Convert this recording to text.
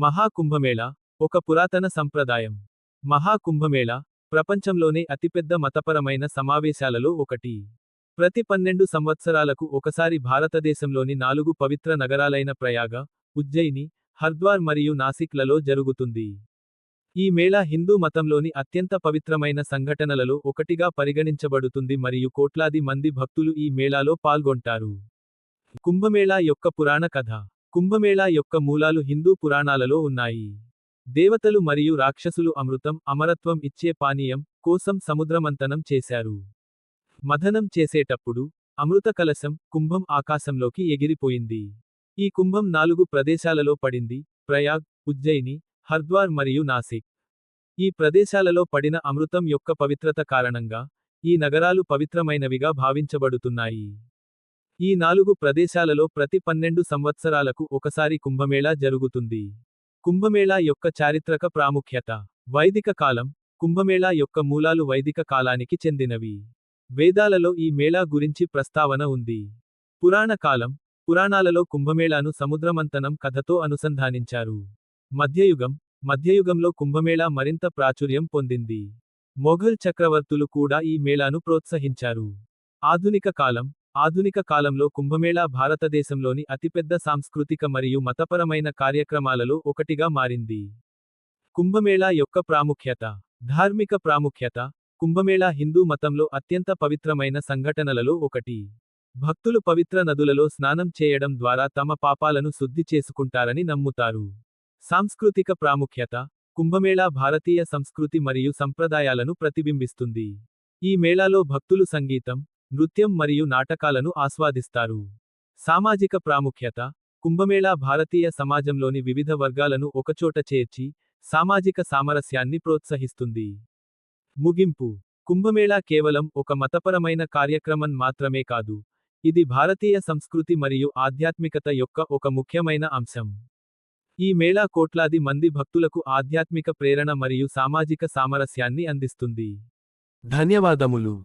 మహాకుంభమేళా ఒక పురాతన సంప్రదాయం. మహాకుంభమేళా ప్రపంచంలోనే అతిపెద్ద మతపరమైన సమావేశాలలో ఒకటి. ప్రతి 12 సంవత్సరాలకు ఒకసారి భారతదేశంలోని 4 పవిత్ర నగరాలైన ప్రయాగ, ఉజ్జయిని, హర్ద్వార్ మరియు నాసిక్లలో జరుగుతుంది. ఈ మేళా హిందూ మతంలోని అత్యంత పవిత్రమైన సంఘటనలలో ఒకటిగా పరిగణించబడుతుంది మరియు కోట్లాది మంది భక్తులు ఈ మేళాలో పాల్గొంటారు. కుంభమేళా యొక్క పురాణ కథ. కుంభమేళా యొక్క మూలాలు హిందూ పురాణాలలో ఉన్నాయి. దేవతలు మరియు రాక్షసులు అమృతం, అమరత్వం ఇచ్చే పానీయం కోసం సముద్రమంతనం చేశారు. మథనం చేసేటప్పుడు అమృత కలశం, కుంభం ఆకాశంలోకి ఎగిరిపోయింది. ఈ కుంభం 4 ప్రదేశాలలో పడింది: ప్రయాగ్, ఉజ్జయిని, హర్ద్వార్ మరియు నాసిక్. ఈ ప్రదేశాలలో పడిన అమృతం యొక్క పవిత్రత కారణంగా ఈ నగరాలు పవిత్రమైనవిగా భావించబడుతున్నాయి. ఈ 4 ప్రదేశాలలో ప్రతి 12 సంవత్సరాలకు ఒకసారి కుంభమేళా జరుగుతుంది. కుంభమేళా యొక్క చారిత్రక ప్రాముఖ్యత. వైదిక కాలం. కుంభమేళా యొక్క మూలాలు వైదిక కాలానికి చెందినవి. వేదాలలో ఈ మేళా గురించి ప్రస్తావన ఉంది. పురాణ కాలం. పురాణాలలో కుంభమేళాను సముద్రమంతనం కథతో అనుసంధానించారు. మధ్యయుగం. మధ్యయుగంలో కుంభమేళా మరింత ప్రాచుర్యం పొందింది. మొఘల్ చక్రవర్తులు కూడా ఈ మేళాను ప్రోత్సహించారు. ఆధునిక కాలం. ఆధునిక కాలంలో కుంభమేళా భారతదేశంలోని అతిపెద్ద సాంస్కృతిక మరియు మతపరమైన కార్యక్రమాలలో ఒకటిగా మారింది. కుంభమేళా యొక్క ప్రాముఖ్యత. ధార్మిక ప్రాముఖ్యత. కుంభమేళా హిందూ మతంలో అత్యంత పవిత్రమైన సంఘటనలలో ఒకటి. భక్తులు పవిత్ర నదులలో స్నానం చేయడం ద్వారా తమ పాపాలను శుద్ధి చేసుకుంటారని నమ్ముతారు. సాంస్కృతిక ప్రాముఖ్యత. కుంభమేళా భారతీయ సంస్కృతి మరియు సంప్రదాయాలను ప్రతిబింబిస్తుంది. ఈ మేళాలో భక్తులు సంగీతం, నృత్యం మరియు నాటకాలను ఆస్వాదిస్తారు. సామాజిక ప్రాముఖ్యత. కుంభమేళా భారతీయ సమాజంలోని వివిధ వర్గాలను ఒకచోట చేర్చి, సామాజిక సామరస్యాన్ని ప్రోత్సహిస్తుంది. ముగింపు. కుంభమేళా కేవలం ఒక మతపరమైన కార్యక్రమం మాత్రమే కాదు, ఇది భారతీయ సంస్కృతి మరియు ఆధ్యాత్మికత యొక్క ఒక ముఖ్యమైన అంశం. ఈ మేళా కోట్లాది మంది భక్తులకు ఆధ్యాత్మిక ప్రేరణ మరియు సామాజిక సామరస్యాన్ని అందిస్తుంది. ధన్యవాదములు.